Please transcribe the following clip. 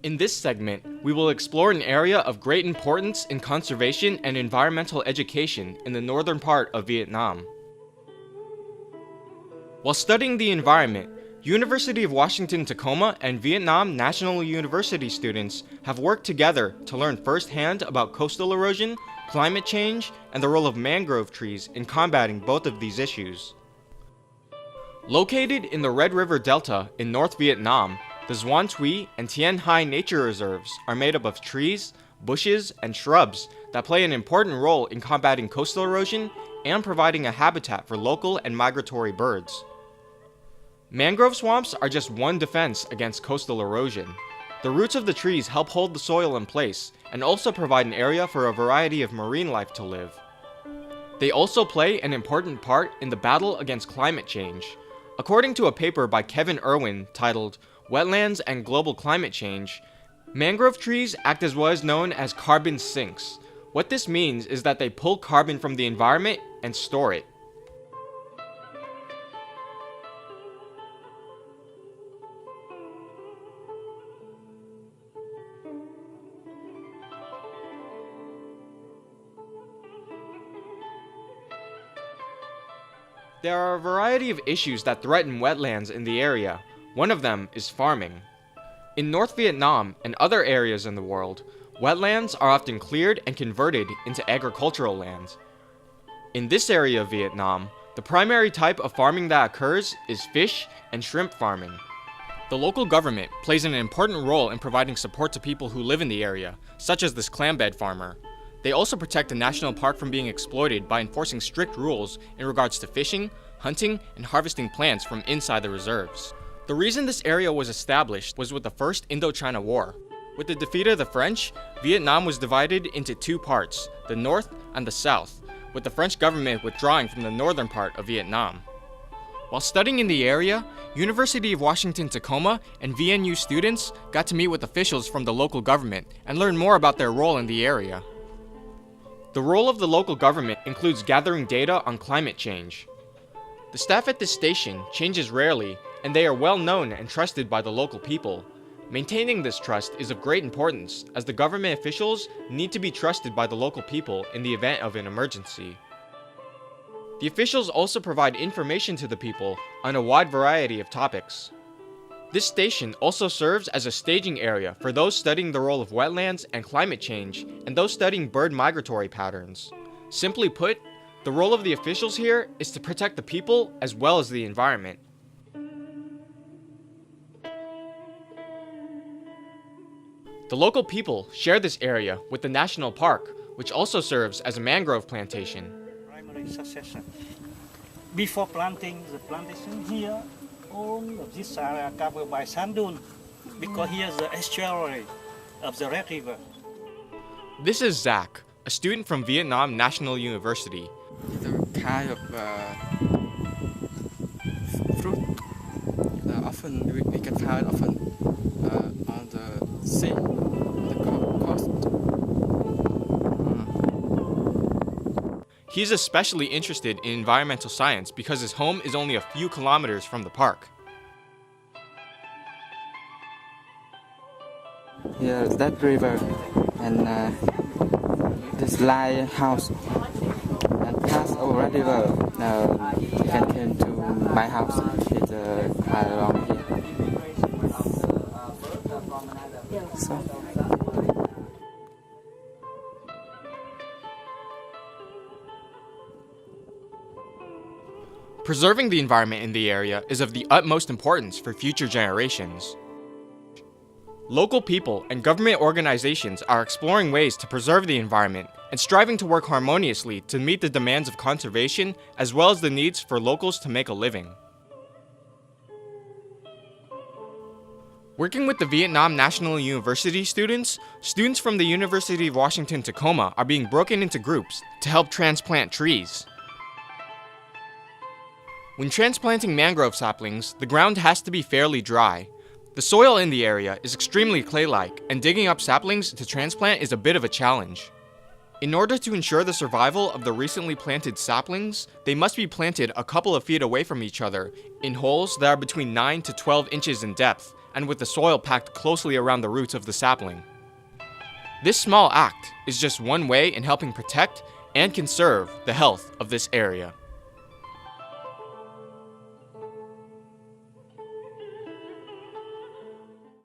In this segment, we will explore an area of great importance in conservation and environmental education in the northern part of Vietnam. While studying the environment, University of Washington Tacoma and Vietnam National University students have worked together to learn firsthand about coastal erosion, climate change, and the role of mangrove trees in combating both of these issues. Located in the Red River Delta in North Vietnam, the Xuan Thuy and Tien Hai nature reserves are made up of trees, bushes, and shrubs that play an important role in combating coastal erosion and providing a habitat for local and migratory birds. Mangrove swamps are just one defense against coastal erosion. The roots of the trees help hold the soil in place and also provide an area for a variety of marine life to live. They also play an important part in the battle against climate change. According to a paper by Kevin Irwin titled Wetlands and Global Climate Change, mangrove trees act as what is known as carbon sinks. What this means is that they pull carbon from the environment and store it. There are a variety of issues that threaten wetlands in the area. One of them is farming. In North Vietnam and other areas in the world, wetlands are often cleared and converted into agricultural land. In this area of Vietnam, the primary type of farming that occurs is fish and shrimp farming. The local government plays an important role in providing support to people who live in the area, such as this clambed farmer. They also protect the national park from being exploited by enforcing strict rules in regards to fishing, hunting, and harvesting plants from inside the reserves. The reason this area was established was with the First Indochina War. With the defeat of the French, Vietnam was divided into two parts, the North and the South, with the French government withdrawing from the northern part of Vietnam. While studying in the area, University of Washington Tacoma and VNU students got to meet with officials from the local government and learn more about their role in the area. The role of the local government includes gathering data on climate change. The staff at this station changes rarely, and they are well known and trusted by the local people. Maintaining this trust is of great importance, as the government officials need to be trusted by the local people in the event of an emergency. The officials also provide information to the people on a wide variety of topics. This station also serves as a staging area for those studying the role of wetlands and climate change, and those studying bird migratory patterns. Simply put, the role of the officials here is to protect the people as well as the environment. The local people share this area with the national park, which also serves as a mangrove plantation. Primary succession. Before planting the plantation here, all of this area covered by sand dune, because here is the estuary of the Red River. This is Zach, a student from Vietnam National University. The kind of fruit often we can find often on the sea, the coast. He's especially interested in environmental science because his home is only a few kilometers from the park. Here is that river and this lighthouse. And pass over the river, you can come to my house. It's quite along here. So. Preserving the environment in the area is of the utmost importance for future generations. Local people and government organizations are exploring ways to preserve the environment and striving to work harmoniously to meet the demands of conservation as well as the needs for locals to make a living. Working with the Vietnam National University students from the University of Washington Tacoma are being broken into groups to help transplant trees. When transplanting mangrove saplings, the ground has to be fairly dry. The soil in the area is extremely clay-like, and digging up saplings to transplant is a bit of a challenge. In order to ensure the survival of the recently planted saplings, they must be planted a couple of feet away from each other in holes that are between 9 to 12 inches in depth, and with the soil packed closely around the roots of the sapling. This small act is just one way in helping protect and conserve the health of this area.